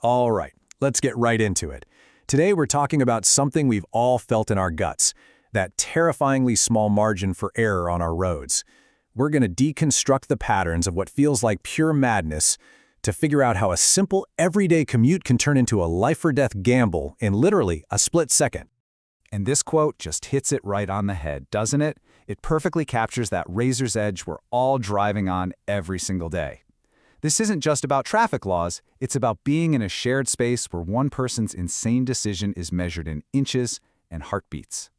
All right, let's get right into it. Today we're talking about something we've all felt in our guts, that terrifyingly small margin for error on our roads. We're going to deconstruct the patterns of what feels like pure madness to figure out how a simple, everyday commute can turn into a life-or-death gamble in literally a split second. And this quote just hits it right on the head, doesn't it? It perfectly captures that razor's edge we're all driving on every single day. This isn't just about traffic laws, it's about being in a shared space where one person's insane decision is measured in inches and heartbeats.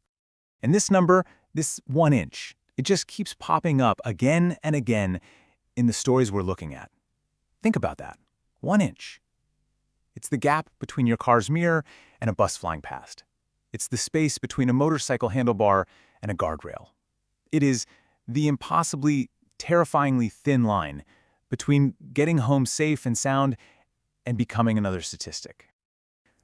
And this number, this 1 inch, it just keeps popping up again and again in the stories we're looking at. Think about that. 1 inch. It's the gap between your car's mirror and a bus flying past. It's the space between a motorcycle handlebar and a guardrail. It is the impossibly, terrifyingly thin line between getting home safe and sound and becoming another statistic.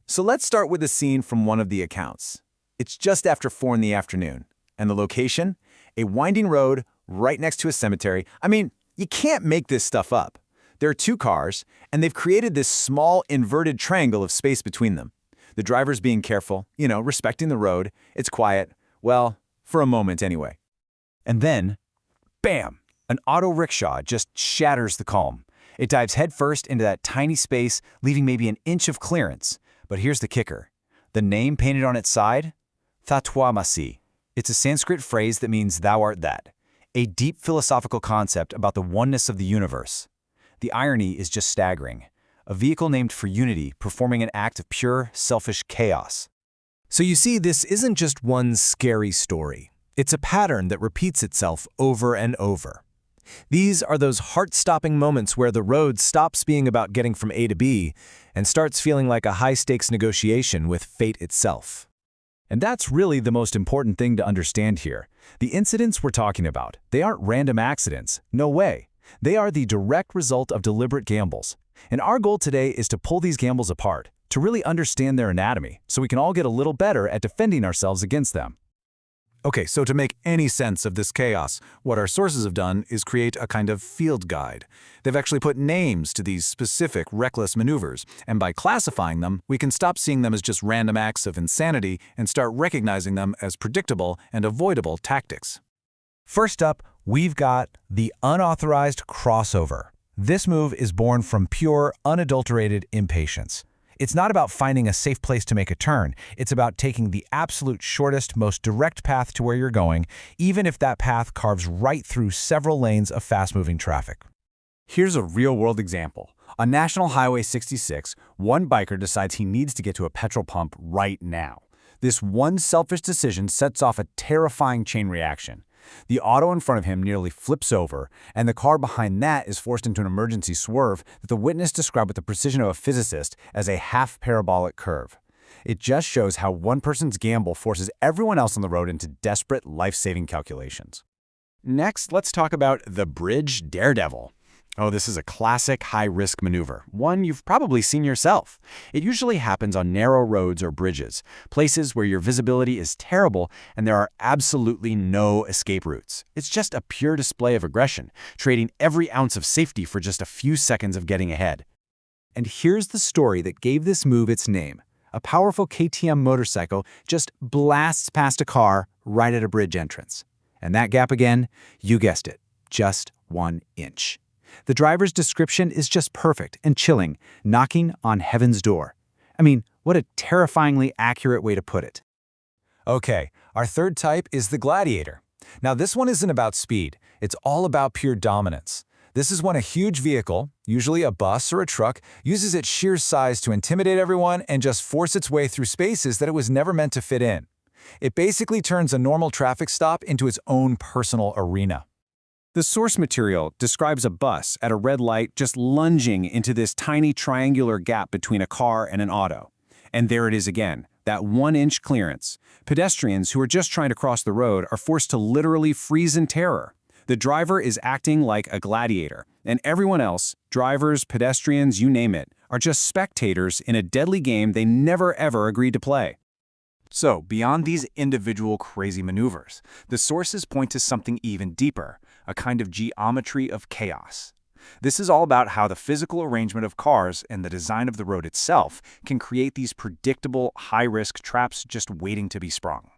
So let's start with a scene from one of the accounts. It's just after 4 in the afternoon, and the location? A winding road right next to a cemetery. I mean, you can't make this stuff up. There are 2 cars, and they've created this small inverted triangle of space between them. The driver's being careful, respecting the road. It's quiet. Well, for a moment anyway. And then, bam! An auto rickshaw just shatters the calm. It dives headfirst into that tiny space, leaving maybe an inch of clearance. But here's the kicker. The name painted on its side? Tatwamasi. It's a Sanskrit phrase that means thou art that, a deep philosophical concept about the oneness of the universe. The irony is just staggering. A vehicle named for unity performing an act of pure, selfish chaos. So you see, this isn't just one scary story. It's a pattern that repeats itself over and over. These are those heart-stopping moments where the road stops being about getting from A to B and starts feeling like a high-stakes negotiation with fate itself. And that's really the most important thing to understand here. The incidents we're talking about, they aren't random accidents. No way. They are the direct result of deliberate gambles. And our goal today is to pull these gambles apart, to really understand their anatomy, so we can all get a little better at defending ourselves against them. Okay, so to make any sense of this chaos, what our sources have done is create a kind of field guide. They've actually put names to these specific reckless maneuvers, and by classifying them, we can stop seeing them as just random acts of insanity and start recognizing them as predictable and avoidable tactics. First up, we've got the unauthorized crossover. This move is born from pure, unadulterated impatience. It's not about finding a safe place to make a turn. It's about taking the absolute shortest, most direct path to where you're going, even if that path carves right through several lanes of fast-moving traffic. Here's a real-world example. On National Highway 66, one biker decides he needs to get to a petrol pump right now. This one selfish decision sets off a terrifying chain reaction. The auto in front of him nearly flips over, and the car behind that is forced into an emergency swerve that the witness described with the precision of a physicist as a half-parabolic curve. It just shows how one person's gamble forces everyone else on the road into desperate, life-saving calculations. Next, let's talk about the bridge daredevil. Oh, this is a classic high-risk maneuver, one you've probably seen yourself. It usually happens on narrow roads or bridges, places where your visibility is terrible and there are absolutely no escape routes. It's just a pure display of aggression, trading every ounce of safety for just a few seconds of getting ahead. And here's the story that gave this move its name. A powerful KTM motorcycle just blasts past a car right at a bridge entrance. And that gap again, you guessed it, just 1 inch. The driver's description is just perfect and chilling, knocking on heaven's door. I mean, what a terrifyingly accurate way to put it. Okay, our third type is the gladiator. Now this one isn't about speed, it's all about pure dominance. This is when a huge vehicle, usually a bus or a truck, uses its sheer size to intimidate everyone and just force its way through spaces that it was never meant to fit in. It basically turns a normal traffic stop into its own personal arena. The source material describes a bus at a red light just lunging into this tiny triangular gap between a car and an auto. And there it is again, that 1 inch clearance. Pedestrians who are just trying to cross the road are forced to literally freeze in terror. The driver is acting like a gladiator, and everyone else, drivers, pedestrians, you name it, are just spectators in a deadly game they never ever agreed to play. So, beyond these individual crazy maneuvers, the sources point to something even deeper, a kind of geometry of chaos. This is all about how the physical arrangement of cars and the design of the road itself can create these predictable, high-risk traps just waiting to be sprung.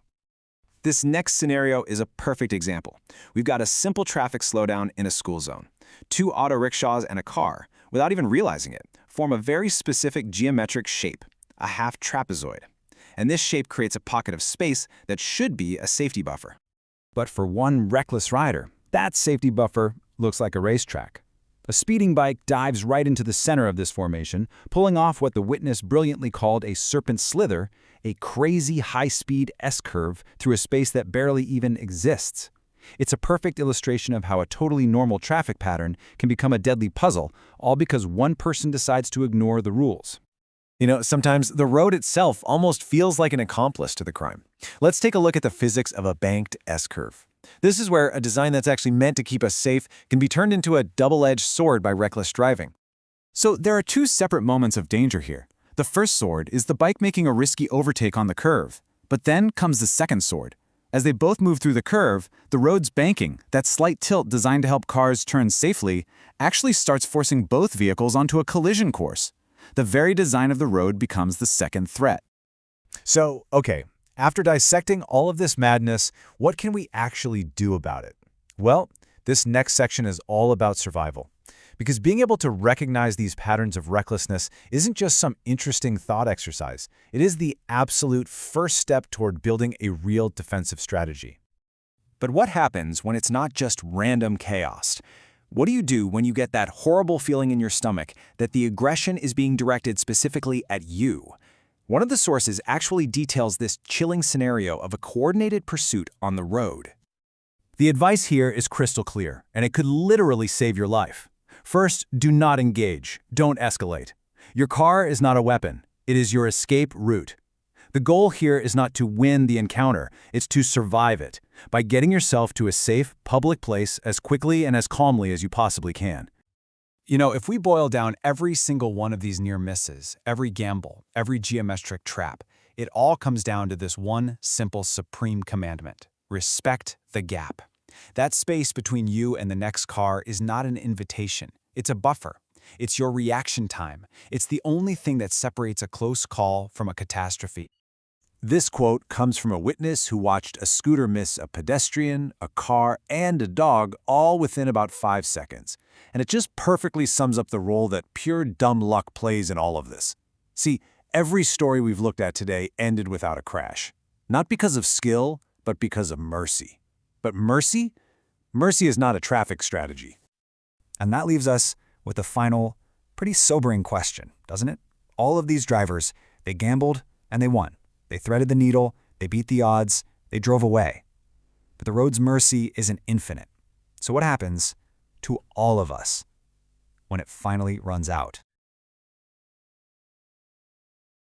This next scenario is a perfect example. We've got a simple traffic slowdown in a school zone. Two auto rickshaws and a car, without even realizing it, form a very specific geometric shape, a half trapezoid. And this shape creates a pocket of space that should be a safety buffer. But for one reckless rider, that safety buffer looks like a racetrack. A speeding bike dives right into the center of this formation, pulling off what the witness brilliantly called a serpent slither, a crazy high-speed S-curve through a space that barely even exists. It's a perfect illustration of how a totally normal traffic pattern can become a deadly puzzle, all because one person decides to ignore the rules. You know, sometimes the road itself almost feels like an accomplice to the crime. Let's take a look at the physics of a banked S-curve. This is where a design that's actually meant to keep us safe can be turned into a double-edged sword by reckless driving. So there are two separate moments of danger here. The first sword is the bike making a risky overtake on the curve. But then comes the second sword. As they both move through the curve, the road's banking, that slight tilt designed to help cars turn safely, actually starts forcing both vehicles onto a collision course. The very design of the road becomes the second threat. So, okay, after dissecting all of this madness, what can we actually do about it? Well, this next section is all about survival. Because being able to recognize these patterns of recklessness isn't just some interesting thought exercise. It is the absolute first step toward building a real defensive strategy. But what happens when it's not just random chaos? What do you do when you get that horrible feeling in your stomach that the aggression is being directed specifically at you? One of the sources actually details this chilling scenario of a coordinated pursuit on the road. The advice here is crystal clear, and it could literally save your life. First, do not engage. Don't escalate. Your car is not a weapon. It is your escape route. The goal here is not to win the encounter, it's to survive it, by getting yourself to a safe, public place as quickly and as calmly as you possibly can. You know, if we boil down every single one of these near misses, every gamble, every geometric trap, it all comes down to this one simple supreme commandment: respect the gap. That space between you and the next car is not an invitation. It's a buffer. It's your reaction time. It's the only thing that separates a close call from a catastrophe. This quote comes from a witness who watched a scooter miss a pedestrian, a car, and a dog all within about 5 seconds. And it just perfectly sums up the role that pure dumb luck plays in all of this. See, every story we've looked at today ended without a crash. Not because of skill, but because of mercy. But mercy? Mercy is not a traffic strategy. And that leaves us with a final, pretty sobering question, doesn't it? All of these drivers, they gambled and they won. They threaded the needle, they beat the odds, they drove away. But the road's mercy isn't infinite. So what happens to all of us when it finally runs out?